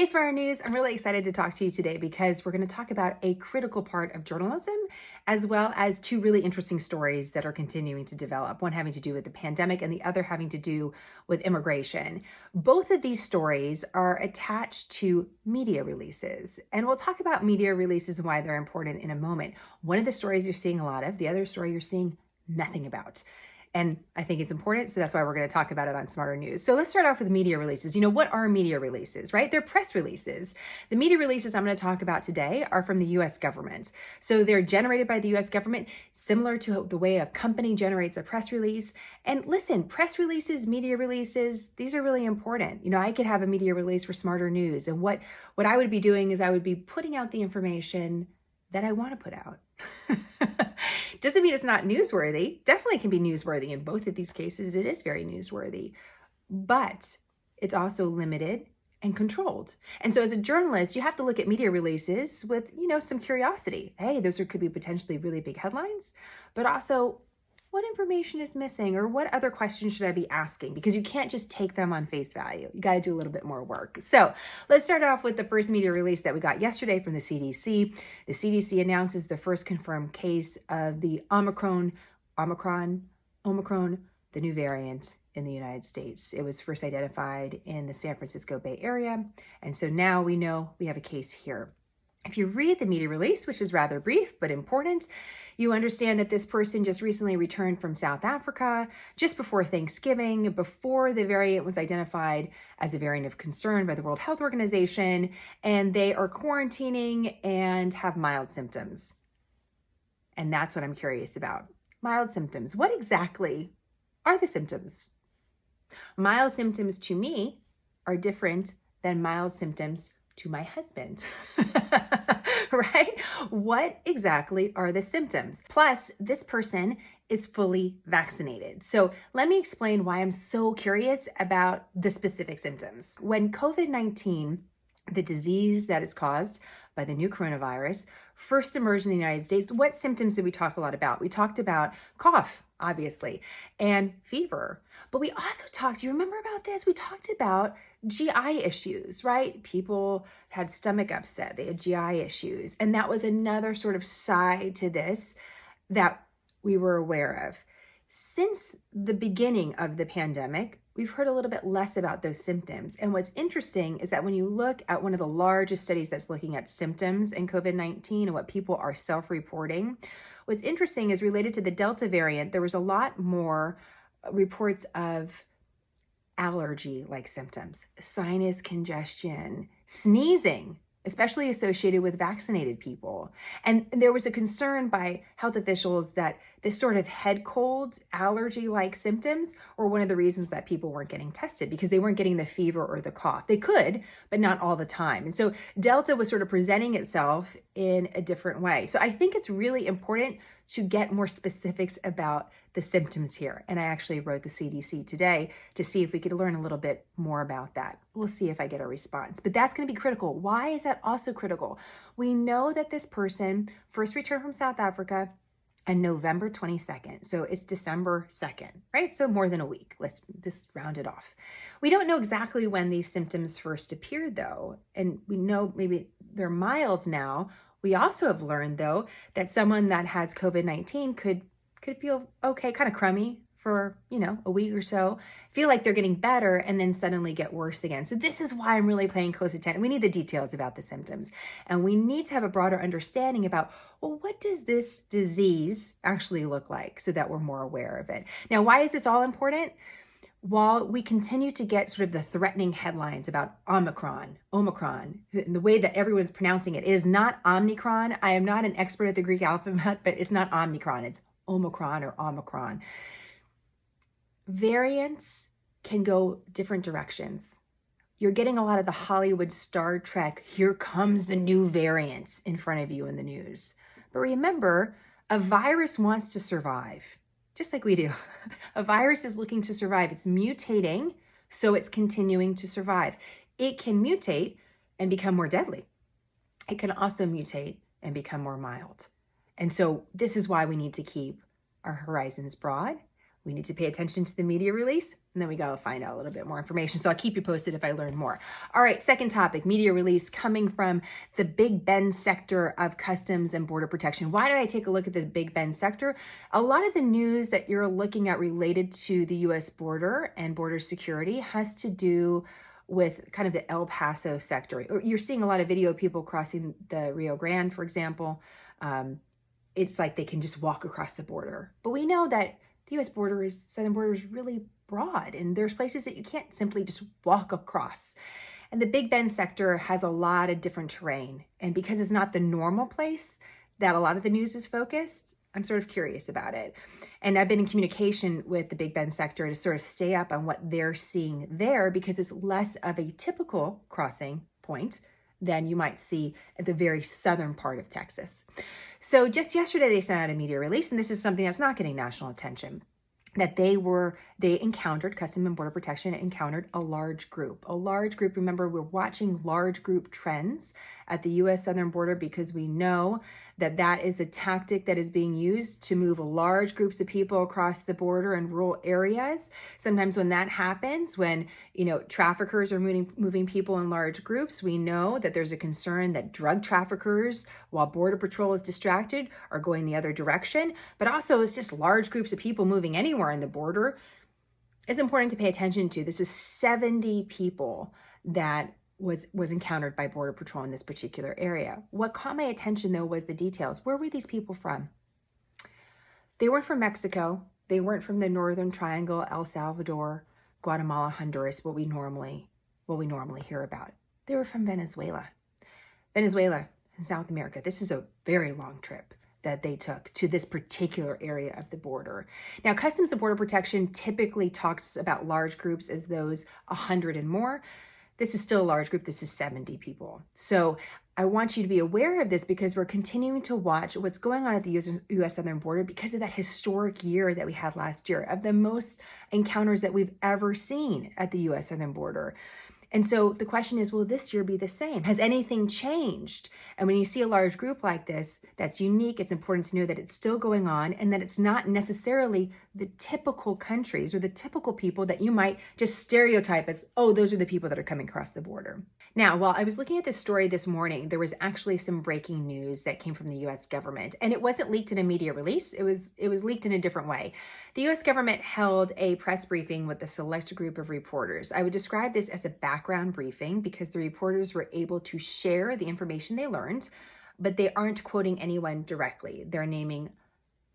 Hey, Smart News. I'm really excited to talk to you today because we're going to talk about a critical part of journalism, as well as two really interesting stories that are continuing to develop, one having to do with the pandemic and the other having to do with immigration. Both of these stories are attached to media releases, and we'll talk about media releases and why they're important in a moment. One of the stories you're seeing a lot of, the other story you're seeing nothing about. And I think it's important, so that's why we're going to talk about it on Smarter News. So let's start off with media releases. What are media releases, right? They're press releases. The media releases I'm going to talk about today are from the U.S. government. So they're generated by the U.S. government, similar to the way a company generates a press release. And listen, press releases, media releases, these are really important. I could have a media release for Smarter News. And what I would be doing is I would be putting out the information that I want to put out. Doesn't mean it's not newsworthy. Definitely can be newsworthy. In both of these cases, it is very newsworthy, but it's also limited and controlled. And so as a journalist, you have to look at media releases with, some curiosity. Hey, those could be potentially really big headlines, but also what information is missing or what other questions should I be asking? Because you can't just take them on face value. You got to do a little bit more work. So let's start off with the first media release that we got yesterday from the CDC. The CDC announces the first confirmed case of the Omicron, the new variant in the United States. It was first identified in the San Francisco Bay Area. And so now we know we have a case here. If you read the media release, which is rather brief but important, you understand that this person just recently returned from South Africa just before Thanksgiving, before the variant was identified as a variant of concern by the World Health Organization, and they are quarantining and have mild symptoms. And that's what I'm curious about. Mild symptoms. What exactly are the symptoms? Mild symptoms to me are different than mild symptoms to my husband, right? What exactly are the symptoms? Plus, this person is fully vaccinated. So let me explain why I'm so curious about the specific symptoms. When COVID-19, the disease that is caused by the new coronavirus, first emerged in the United States, what symptoms did we talk a lot about? We talked about cough, obviously, and fever. But we also talked, do you remember about this? We talked about GI issues, right? People had stomach upset, they had GI issues. And that was another sort of side to this that we were aware of. Since the beginning of the pandemic, we've heard a little bit less about those symptoms. And what's interesting is that when you look at one of the largest studies that's looking at symptoms in COVID-19 and what people are self-reporting, what's interesting is related to the Delta variant, there was a lot more reports of allergy-like symptoms, sinus congestion, sneezing, especially associated with vaccinated people. And there was a concern by health officials that this sort of head cold, allergy-like symptoms were one of the reasons that people weren't getting tested, because they weren't getting the fever or the cough. They could, but not all the time. And so Delta was sort of presenting itself in a different way. So I think it's really important to get more specifics about the symptoms here. And I actually wrote the CDC today to see if we could learn a little bit more about that. We'll see if I get a response, but that's going to be critical. Why is that also critical? We know that this person first returned from South Africa on November 22nd. So it's December 2nd, right? So more than a week. Let's just round it off. We don't know exactly when these symptoms first appeared though. And we know maybe they're mild now. We also have learned though that someone that has COVID-19 could feel okay, kind of crummy for, a week or so, feel like they're getting better and then suddenly get worse again. So this is why I'm really paying close attention. We need the details about the symptoms, and we need to have a broader understanding about, well, what does this disease actually look like so that we're more aware of it? Now, why is this all important? While we continue to get sort of the threatening headlines about Omicron, and the way that everyone's pronouncing it is not Omicron. I am not an expert at the Greek alphabet, but it's not Omicron, it's Omicron or Omicron. Variants can go different directions. You're getting a lot of the Hollywood Star Trek, here comes the new variants in front of you in the news. But remember, a virus wants to survive, just like we do. A virus is looking to survive. It's mutating, so it's continuing to survive. It can mutate and become more deadly. It can also mutate and become more mild. And so this is why we need to keep our horizons broad. We need to pay attention to the media release, and then we got to find out a little bit more information. So I'll keep you posted if I learn more. All right, second topic, media release coming from the Big Bend sector of Customs and Border Protection. Why did I take a look at the Big Bend sector? A lot of the news that you're looking at related to the U.S. border and border security has to do with kind of the El Paso sector. You're seeing a lot of video of people crossing the Rio Grande, for example. It's like they can just walk across the border. But we know that the U.S. southern border is really broad, and there's places that you can't simply just walk across. And the Big Bend sector has a lot of different terrain. And because it's not the normal place that a lot of the news is focused, I'm sort of curious about it. And I've been in communication with the Big Bend sector to sort of stay up on what they're seeing there, because it's less of a typical crossing point than you might see at the very southern part of Texas. So just yesterday, they sent out a media release, and this is something that's not getting national attention, that they encountered, Customs and Border Protection encountered a large group. Remember, we're watching large group trends at the U.S. southern border because we know that that is a tactic that is being used to move large groups of people across the border in rural areas. Sometimes when that happens, when traffickers are moving people in large groups, we know that there's a concern that drug traffickers, while Border Patrol is distracted, are going the other direction. But also, it's just large groups of people moving anywhere in the border. It's important to pay attention to. This is 70 people that was encountered by Border Patrol in this particular area. What caught my attention, though, was the details. Where were these people from? They weren't from Mexico. They weren't from the Northern Triangle, El Salvador, Guatemala, Honduras, what we normally hear about. They were from Venezuela. Venezuela in South America. This is a very long trip that they took to this particular area of the border. Now, Customs and Border Protection typically talks about large groups as those 100 and more. This is still a large group. This is 70 people. So I want you to be aware of this because we're continuing to watch what's going on at the U.S. southern border because of that historic year that we had last year, of the most encounters that we've ever seen at the U.S. southern border. And so the question is, will this year be the same? Has anything changed? And when you see a large group like this, that's unique. It's important to know that it's still going on and that it's not necessarily the typical countries or the typical people that you might just stereotype as, oh, those are the people that are coming across the border. Now, while I was looking at this story this morning, there was actually some breaking news that came from the U.S. government, and it wasn't leaked in a media release. It was leaked in a different way. The U.S. government held a press briefing with a select group of reporters. I would describe this as a background briefing because the reporters were able to share the information they learned, but they aren't quoting anyone directly. They're naming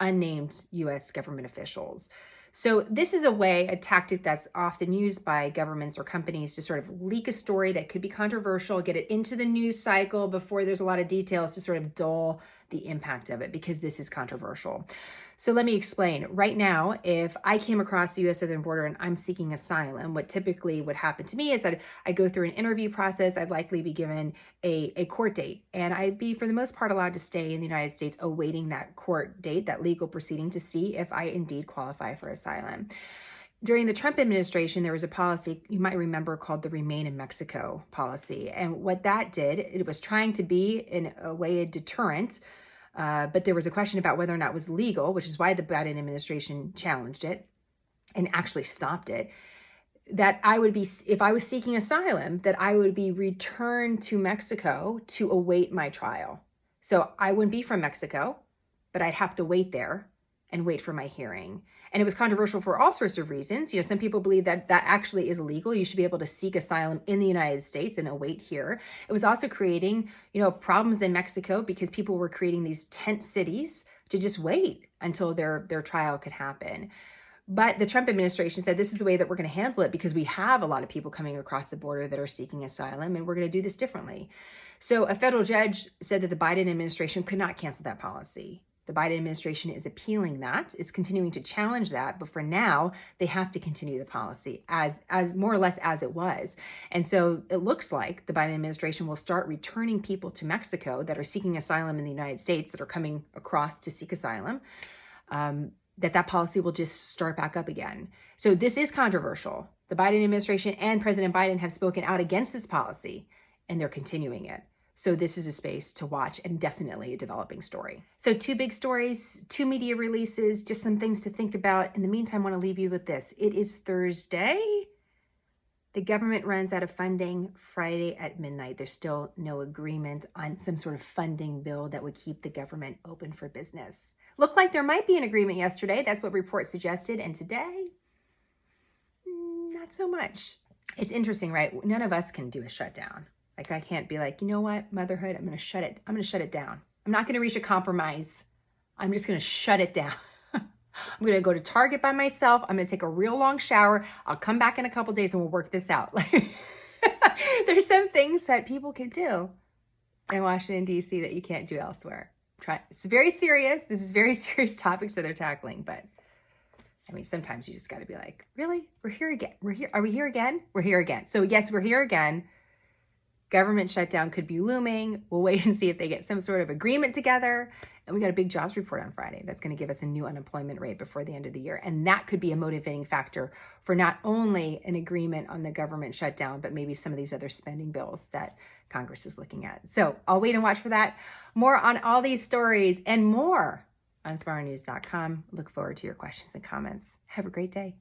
unnamed U.S. government officials. So this is a tactic that's often used by governments or companies to sort of leak a story that could be controversial, get it into the news cycle before there's a lot of details to sort of dull the impact of it because this is controversial. So let me explain. Right now, if I came across the U.S. southern border and I'm seeking asylum, what typically would happen to me is that I go through an interview process. I'd likely be given a court date, and I'd be, for the most part, allowed to stay in the United States awaiting that court date, that legal proceeding, to see if I indeed qualify for asylum. During the Trump administration, there was a policy you might remember called the Remain in Mexico policy. And what that did, it was trying to be, in a way, a deterrent. But there was a question about whether or not it was legal, which is why the Biden administration challenged it and actually stopped it, that I would be, if I was seeking asylum, that I would be returned to Mexico to await my trial. So I wouldn't be from Mexico, but I'd have to wait there and wait for my hearing. And it was controversial for all sorts of reasons. Some people believe that that actually is illegal. You should be able to seek asylum in the United States and await here. It was also creating, problems in Mexico because people were creating these tent cities to just wait until their trial could happen. But the Trump administration said, this is the way that we're going to handle it because we have a lot of people coming across the border that are seeking asylum, and we're going to do this differently. So a federal judge said that the Biden administration could not cancel that policy. The Biden administration is appealing that, is continuing to challenge that, but for now, they have to continue the policy as more or less as it was. And so it looks like the Biden administration will start returning people to Mexico that are seeking asylum in the United States, that are coming across to seek asylum, that policy will just start back up again. So this is controversial. The Biden administration and President Biden have spoken out against this policy, and they're continuing it. So this is a space to watch and definitely a developing story. So 2 big stories, 2 media releases, just some things to think about. In the meantime, I want to leave you with this. It is Thursday. The government runs out of funding Friday at midnight. There's still no agreement on some sort of funding bill that would keep the government open for business. Looked like there might be an agreement yesterday. That's what reports suggested. And today, not so much. It's interesting, right? None of us can do a shutdown. Like I can't be like, you know what, motherhood, I'm going to shut it down. I'm not going to reach a compromise. I'm just going to shut it down. I'm going to go to Target by myself. I'm going to take a real long shower. I'll come back in a couple days and we'll work this out. Like there's some things that people can do in Washington, D.C. that you can't do elsewhere. It's very serious. This is very serious topics that they're tackling, but I mean, sometimes you just got to be like, really? We're here again. Are we here again? We're here again. So yes, we're here again. Government shutdown could be looming. We'll wait and see if they get some sort of agreement together. And we got a big jobs report on Friday. That's going to give us a new unemployment rate before the end of the year. And that could be a motivating factor for not only an agreement on the government shutdown, but maybe some of these other spending bills that Congress is looking at. So I'll wait and watch for that. More on all these stories and more on smarternews.com. Look forward to your questions and comments. Have a great day.